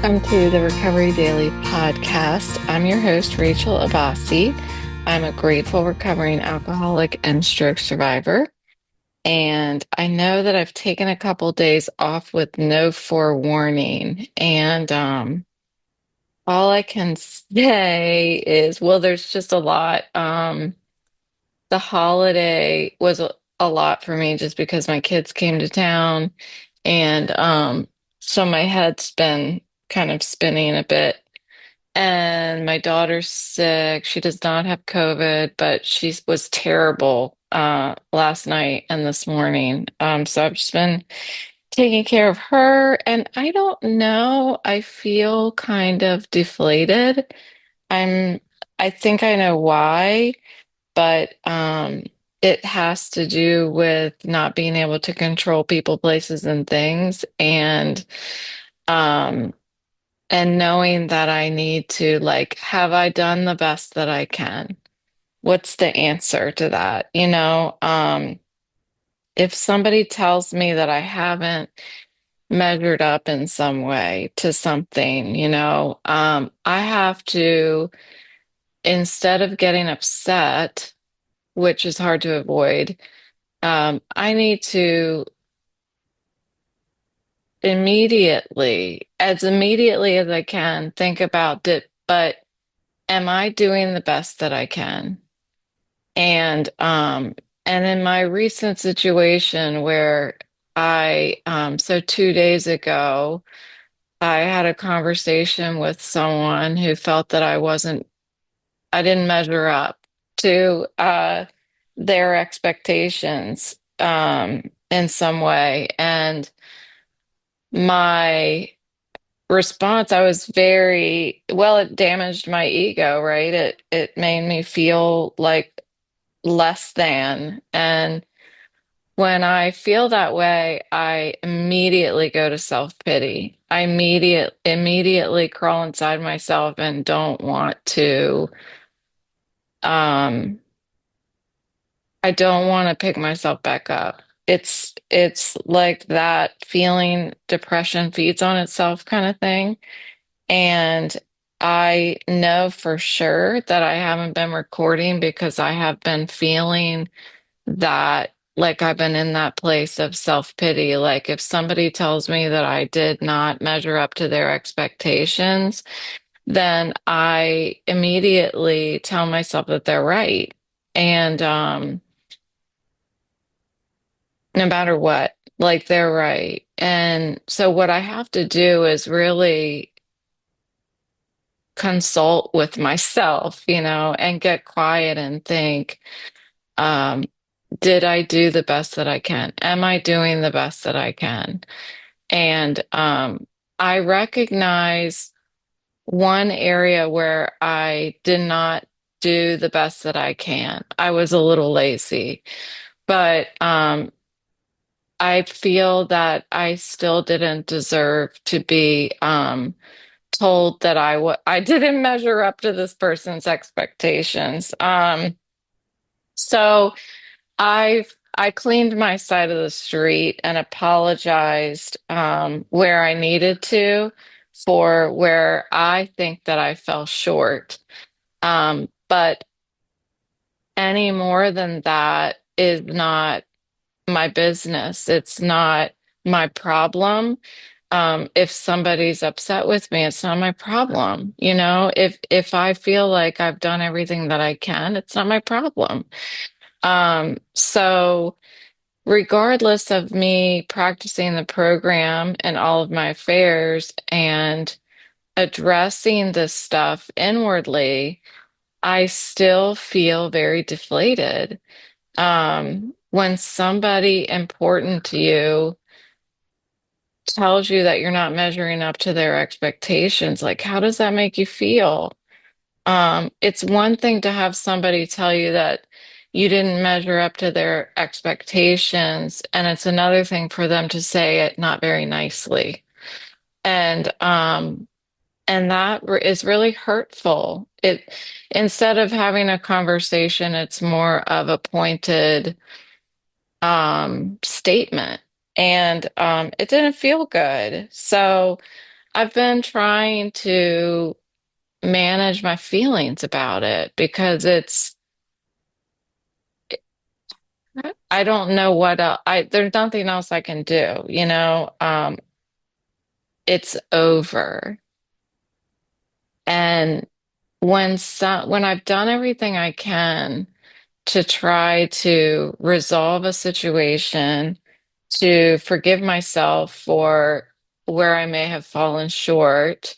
Welcome to the Recovery Daily podcast. I'm your host, Rachel Abassi. I'm a grateful recovering alcoholic and stroke survivor. And I know that I've taken a couple days off with no forewarning. And all I can say is, well, there's just a lot. The holiday was a lot for me just because my kids came to town. And so my head's been kind of spinning a bit. And my daughter's sick. She does not have COVID, but she was terrible last night and this morning. So I've just been taking care of her, and I don't know. I feel kind of deflated. I'm, I think I know why, but it has to do with not being able to control people, places, and things, um, and knowing that I need to, like, have I done the best that I can? What's the answer to that? If somebody tells me that I haven't measured up in some way to something, I have to, instead of getting upset, which is hard to avoid, I need to immediately as I can, think about it, but am I doing the best that I can? And in my recent situation where so 2 days ago, I had a conversation with someone who felt that I didn't measure up to their expectations in some way. And my response, I was very, well, it damaged my ego, right? It made me feel like less than. And when I feel that way, I immediately go to self-pity. I immediately crawl inside myself and don't want to, um, I don't want to pick myself back up. It's like that feeling depression feeds on itself kind of thing. And I know for sure that I haven't been recording because I have been feeling that, like, I've been in that place of self-pity. Like, if somebody tells me that I did not measure up to their expectations, then I immediately tell myself that they're right. And no matter what, like, they're right. And so what I have to do is really consult with myself, and get quiet and think, um, did I do the best that I can? Am I doing the best that I can? And I recognize one area where I did not do the best that I can. I was a little lazy, but I feel that I still didn't deserve to be told that I didn't measure up to this person's expectations. So I cleaned my side of the street and apologized where I needed to for where I think that I fell short. But any more than that is not my business. It's not my problem. If somebody's upset with me, it's not my problem. If I feel like I've done everything that I can, it's not my problem. So regardless of me practicing the program and all of my affairs and addressing this stuff inwardly, I still feel very deflated. When somebody important to you tells you that you're not measuring up to their expectations, like, how does that make you feel? It's one thing to have somebody tell you that you didn't measure up to their expectations, and it's another thing for them to say it not very nicely. And is really hurtful. Instead of having a conversation, it's more of a pointed statement. And it didn't feel good. So I've been trying to manage my feelings about it because I don't know what else, there's nothing else I can do, you know? It's over. And when I've done everything I can to try to resolve a situation, to forgive myself for where I may have fallen short,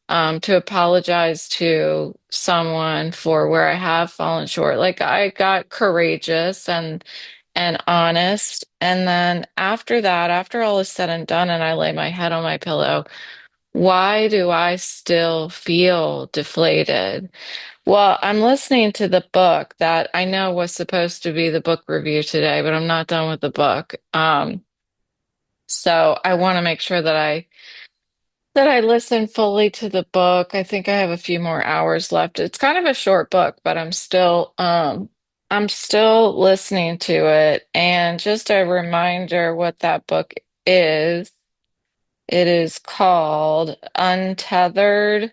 to apologize to someone for where I have fallen short. Like I got courageous and honest. And then after that, after all is said and done, and I lay my head on my pillow, why do I still feel deflated? Well, I'm listening to the book that I know was supposed to be the book review today, but I'm not done with the book. So I want to make sure that I listen fully to the book. I think I have a few more hours left. It's kind of a short book, but I'm still listening to it. And just a reminder what that book is. It is called Untethered.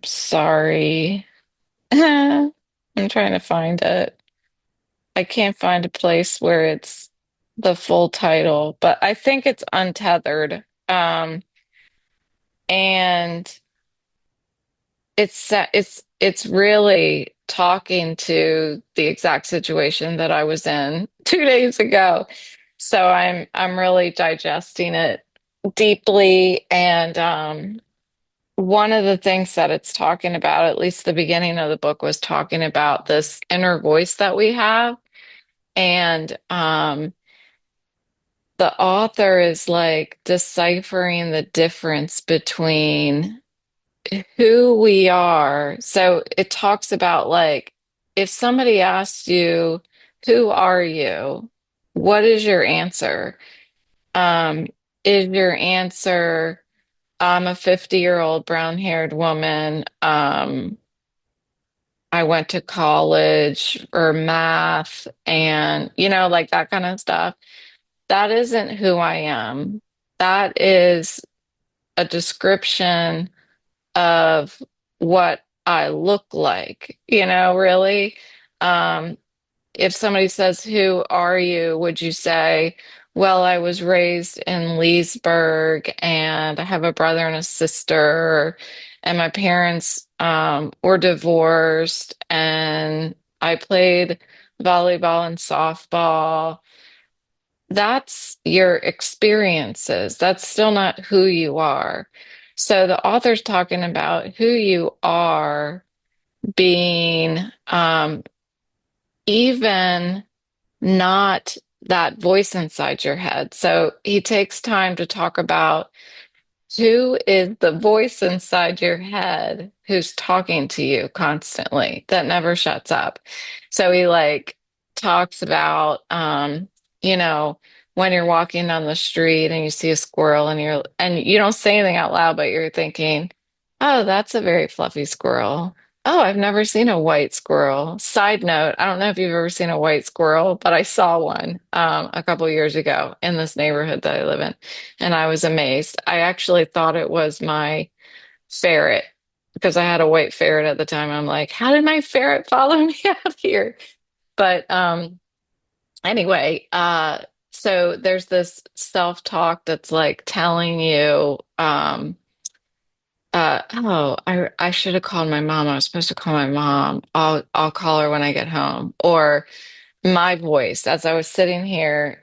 Sorry. I'm trying to find it. I can't find a place where it's the full title, but I think it's Untethered. And it's really talking to the exact situation that I was in 2 days ago. So I'm really digesting it deeply. And one of the things that it's talking about, at least the beginning of the book, was talking about this inner voice that we have. And the author is like deciphering the difference between who we are. So it talks about like if somebody asks you, who are you? What is your answer? Um, is your answer, I'm a 50-year-old brown-haired woman. I went to college or math and, like that kind of stuff. That isn't who I am. That is a description of what I look like, really. Um, if somebody says, who are you? Would you say, well, I was raised in Leesburg and I have a brother and a sister, and my parents were divorced, and I played volleyball and softball. That's your experiences. That's still not who you are. So the author's talking about who you are being even not that voice inside your head. So he takes time to talk about who is the voice inside your head who's talking to you constantly that never shuts up. So he like talks about you know, when you're walking down the street and you see a squirrel and you don't say anything out loud, but you're thinking, "Oh, that's a very fluffy squirrel. Oh, I've never seen a white squirrel." Side note, I don't know if you've ever seen a white squirrel, but I saw one a couple years ago in this neighborhood that I live in. And I was amazed. I actually thought it was my ferret because I had a white ferret at the time. I'm like, how did my ferret follow me out here? But anyway, so there's this self-talk that's like telling you, oh, I should have called my mom. I was supposed to call my mom. I'll call her when I get home. Or my voice as I was sitting here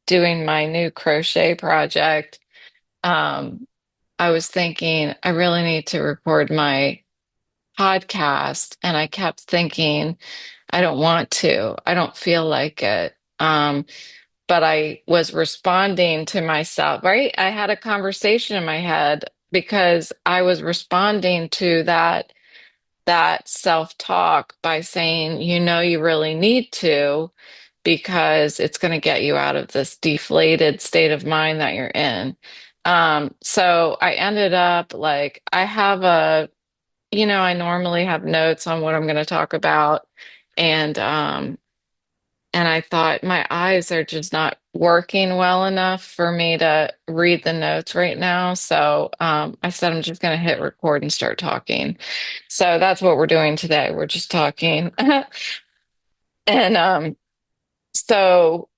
doing my new crochet project. Um, I was thinking, I really need to record my podcast. And I kept thinking, I don't want to. I don't feel like it. But I was responding to myself, right? I had a conversation in my head because I was responding to that self-talk by saying, you really need to because it's going to get you out of this deflated state of mind that you're in. So I ended up like, I normally have notes on what I'm going to talk about. And And I thought my eyes are just not working well enough for me to read the notes right now. So I said I'm just going to hit record and start talking. So that's what we're doing today. We're just talking. And so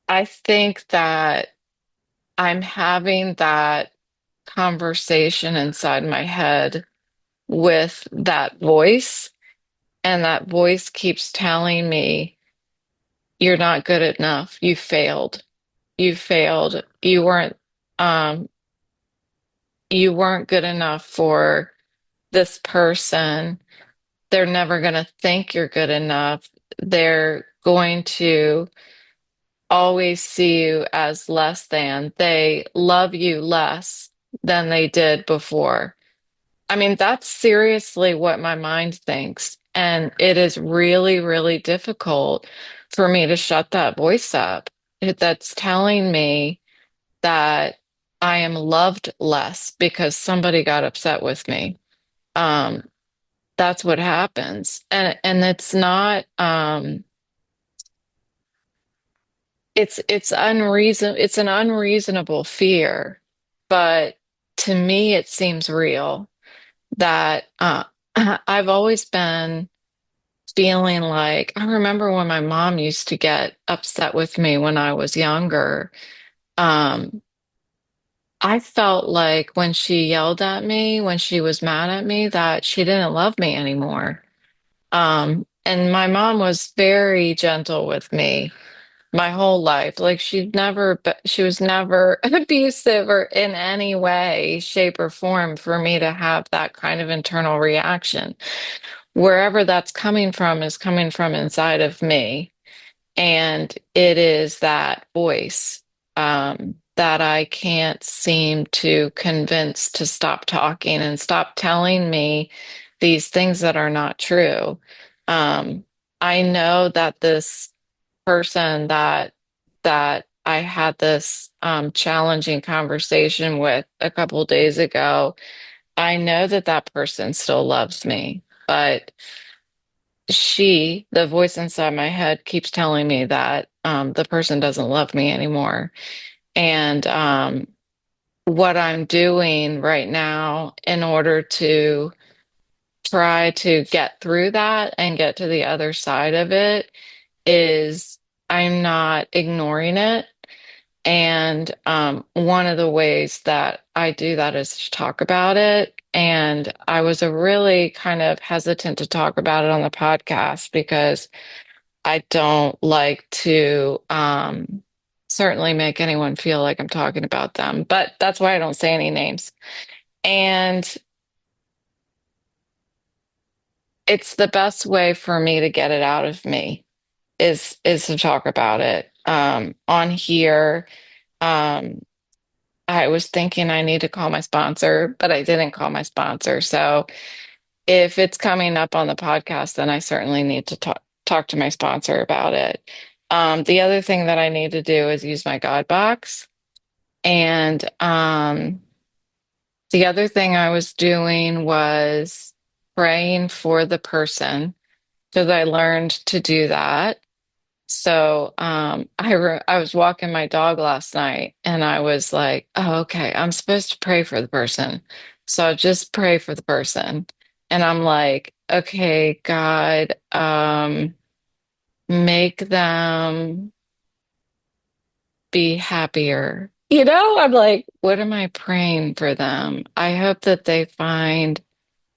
I think that I'm having that conversation inside my head with that voice, and that voice keeps telling me, you're not good enough. You failed. You failed. Um, you weren't good enough for this person. They're never going to think you're good enough. They're going to always see you as less than. They love you less than they did before. I mean, that's seriously what my mind thinks. And it is really, really difficult for me to shut that voice up. That's telling me that I am loved less because somebody got upset with me. Um, that's what happens. And it's not it's an unreasonable fear, but to me it seems real that I've always been feeling like I remember when my mom used to get upset with me when I was younger. Um, I felt like when she yelled at me, when she was mad at me, that she didn't love me anymore. And my mom was very gentle with me my whole life. Like she was never abusive or in any way, shape, or form for me to have that kind of internal reaction. Wherever that's coming from is coming from inside of me. And it is that voice that I can't seem to convince to stop talking and stop telling me these things that are not true. Um, I know that this person that I had this challenging conversation with a couple days ago, I know that that person still loves me, but the voice inside my head, keeps telling me that the person doesn't love me anymore. And what I'm doing right now in order to try to get through that and get to the other side of it is I'm not ignoring it. And one of the ways that I do that is to talk about it. And I was a really kind of hesitant to talk about it on the podcast because I don't like to certainly make anyone feel like I'm talking about them, but that's why I don't say any names. And it's the best way for me to get it out of me is to talk about it. On here, um, I was thinking I need to call my sponsor, but I didn't call my sponsor. So if it's coming up on the podcast, then I certainly need to talk to my sponsor about it. The other thing that I need to do is use my God box. And the other thing I was doing was praying for the person because I learned to do that. So I was walking my dog last night and I was like, oh, okay, I'm supposed to pray for the person. So just pray for the person. And I'm like, okay, God, make them be happier. I'm like, what am I praying for them? I hope that they find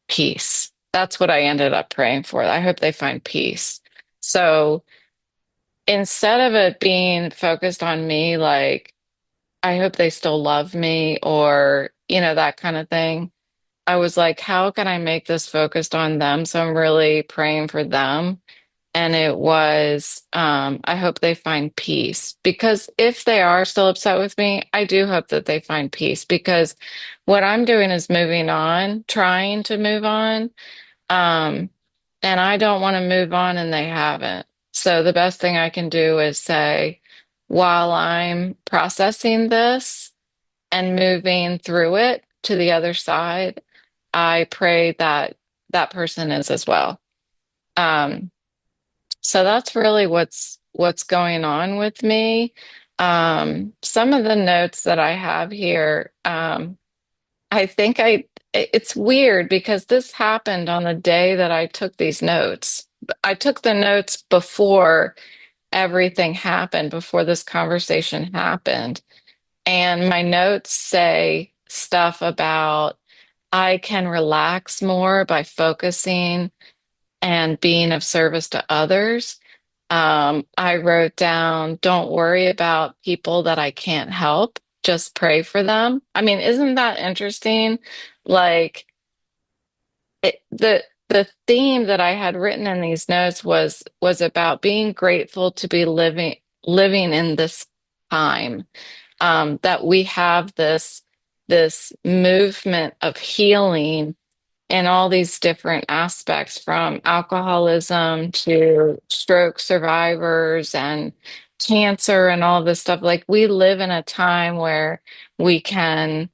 peace. That's what I ended up praying for. I hope they find peace. So instead of it being focused on me, like, I hope they still love me or, that kind of thing, I was like, how can I make this focused on them? So I'm really praying for them. And it was, I hope they find peace because if they are still upset with me, I do hope that they find peace because what I'm doing is moving on, trying to move on. Um, and I don't want to move on and they haven't. So the best thing I can do is say, while I'm processing this and moving through it to the other side, I pray that that person is as well. Um, So that's really what's going on with me. Some of the notes that I have here, I think it's weird because this happened on the day that I took these notes. I took the notes before everything happened, before this conversation happened. And my notes say stuff about I can relax more by focusing and being of service to others. I wrote down, don't worry about people that I can't help, just pray for them. I mean, isn't that interesting? Like the theme that I had written in these notes was about being grateful to be living in this time. That we have this movement of healing in all these different aspects, from alcoholism to stroke survivors and cancer and all this stuff. Like, we live in a time where we can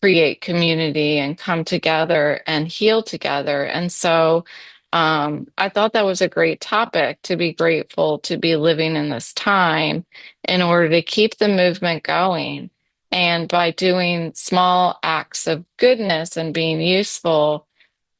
create community and come together and heal together. And so I thought that was a great topic, to be grateful to be living in this time in order to keep the movement going. And by doing small acts of goodness and being useful,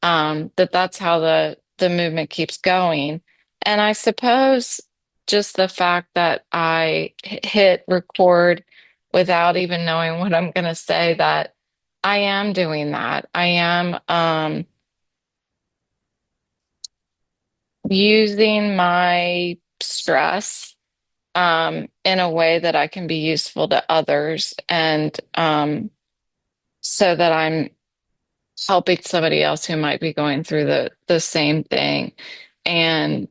that's how the movement keeps going. And I suppose just the fact that I hit record without even knowing what I'm going to say, that I am doing that. I am using my stress in a way that I can be useful to others, and so that I'm helping somebody else who might be going through the same thing. And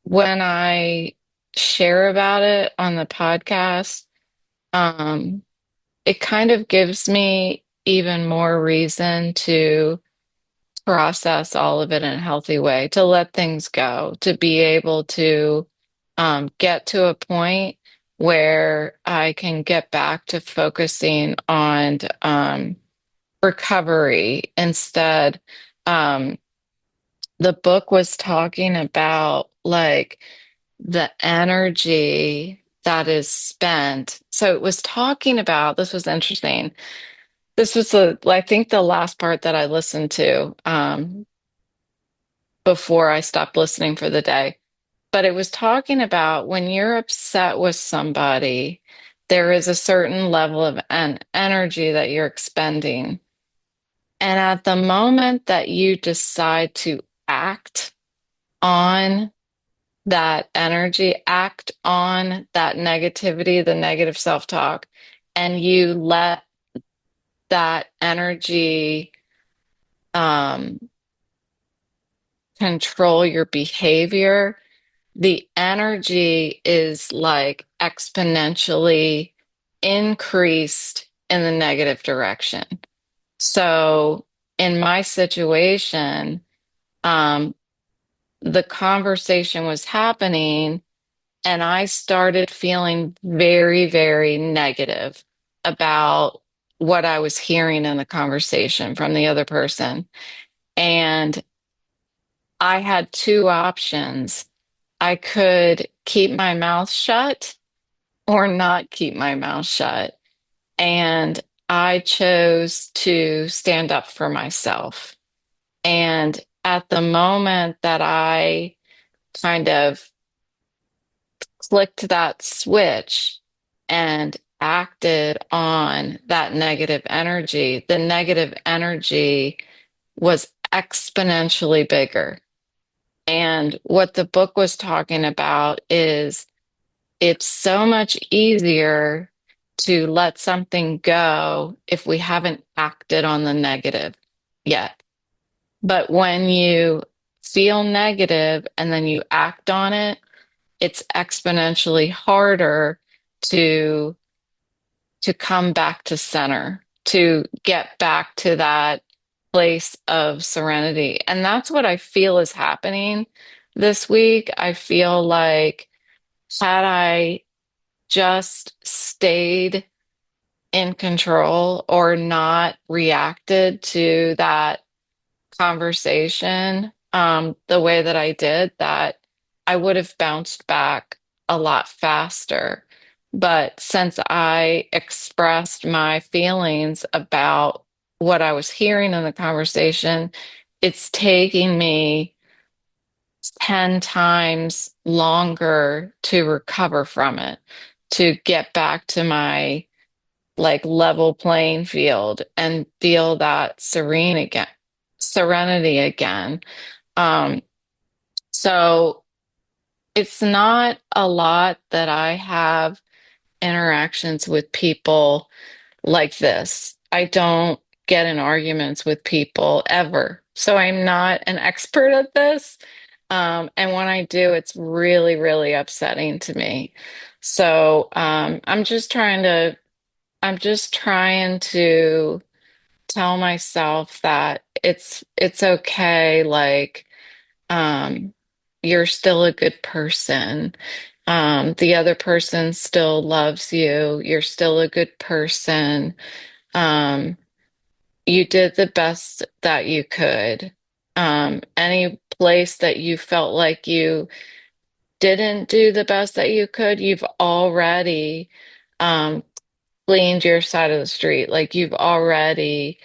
when I share about it on the podcast, um, it kind of gives me even more reason to process all of it in a healthy way, to let things go, to be able to get to a point where I can get back to focusing on recovery instead. Um, the book was talking about like the energy that is spent. So it was talking about, this was interesting. This was I think the last part that I listened to before I stopped listening for the day. But it was talking about when you're upset with somebody, there is a certain level of energy that you're expending. And at the moment that you decide to act on that energy, act on that negativity, the negative self-talk, and you let that energy um, control your behavior, the energy is like exponentially increased in the negative direction. So in my situation, um, the conversation was happening, and I started feeling very, very negative about what I was hearing in the conversation from the other person. And I had two options. I could keep my mouth shut or not keep my mouth shut. And I chose to stand up for myself. And at the moment that I kind of clicked that switch and acted on that negative energy, the negative energy was exponentially bigger. And what the book was talking about is it's so much easier to let something go if we haven't acted on the negative yet. But when you feel negative and then you act on it, it's exponentially harder to come back to center, to get back to that place of serenity. And that's what I feel is happening this week. I feel like had I just stayed in control or not reacted to that conversation, the way that I did, that I would have bounced back a lot faster. But since I expressed my feelings about what I was hearing in the conversation, it's taking me 10 times longer to recover from it, to get back to my like level playing field and feel that serenity again. Um, so it's not a lot that I have interactions with people like this. I don't get in arguments with people ever. So I'm not an expert at this. And when I do, it's really, really upsetting to me. So I'm just trying to tell myself that it's okay, like, um, you're still a good person. The other person still loves you. You're still a good person. Um, you did the best that you could. Any place that you felt like you didn't do the best that you could, you've already um, cleaned your side of the street. Like you've already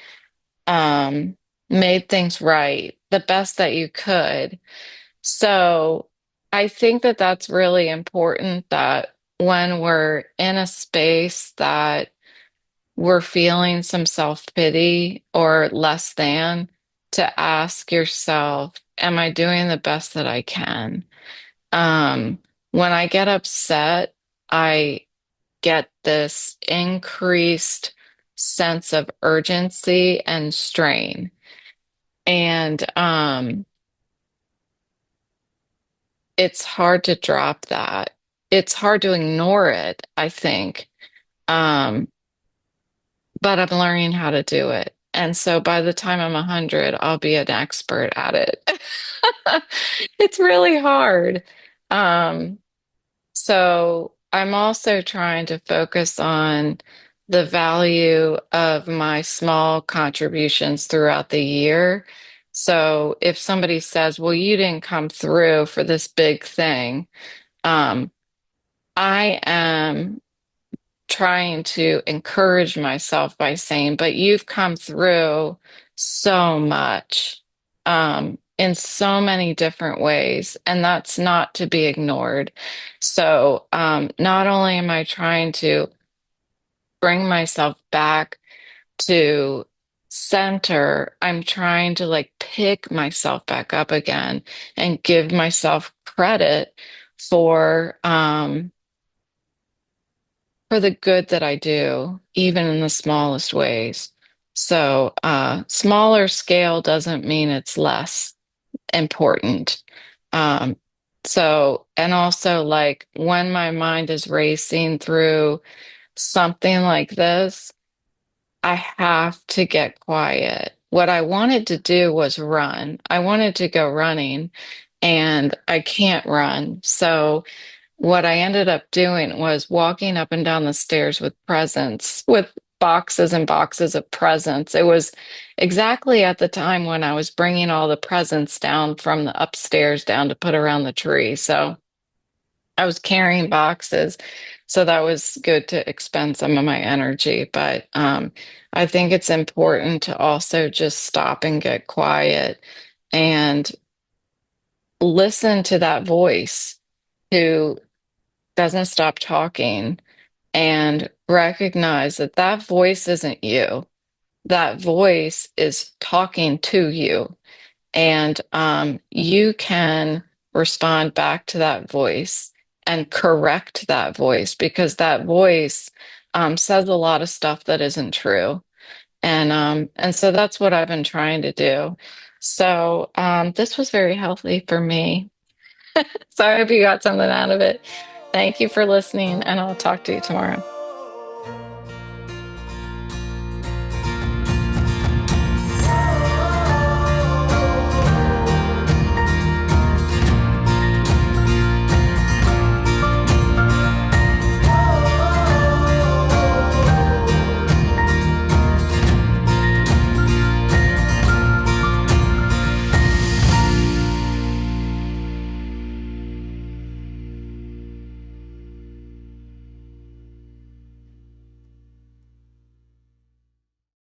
um, made things right, the best that you could. So I think that that's really important, that when we're in a space that we're feeling some self-pity or less than, to ask yourself, am I doing the best that I can? When I get upset, I get this increased sense of urgency and strain. And it's hard to drop that. It's hard to ignore it, I think. Um, but I'm learning how to do it. And so by the time I'm 100, I'll be an expert at it. It's really hard. Um, so I'm also trying to focus on the value of my small contributions throughout the year. So if somebody says, well, you didn't come through for this big thing, um, I am trying to encourage myself by saying, but you've come through so much, in so many different ways, and that's not to be ignored. So, not only am I trying to bring myself back to center, I'm trying to like pick myself back up again and give myself credit for, for the good that I do, even in the smallest ways. So, smaller scale doesn't mean it's less important. Um, and also like when my mind is racing through something like this, I have to get quiet. What I wanted to do was run. I wanted to go running and I can't run. So, what I ended up doing was walking up and down the stairs with presents, with boxes and boxes of presents. It was exactly at the time when I was bringing all the presents down from the upstairs down to put around the tree. So I was carrying boxes. So that was good to expend some of my energy. But I think it's important to also just stop and get quiet and listen to that voice who doesn't stop talking, and recognize that that voice isn't you. That voice is talking to you. And you can respond back to that voice and correct that voice, because that voice says a lot of stuff that isn't true. And so that's what I've been trying to do. So this was very healthy for me. So I hope you got something out of it. Thank you for listening, and I'll talk to you tomorrow.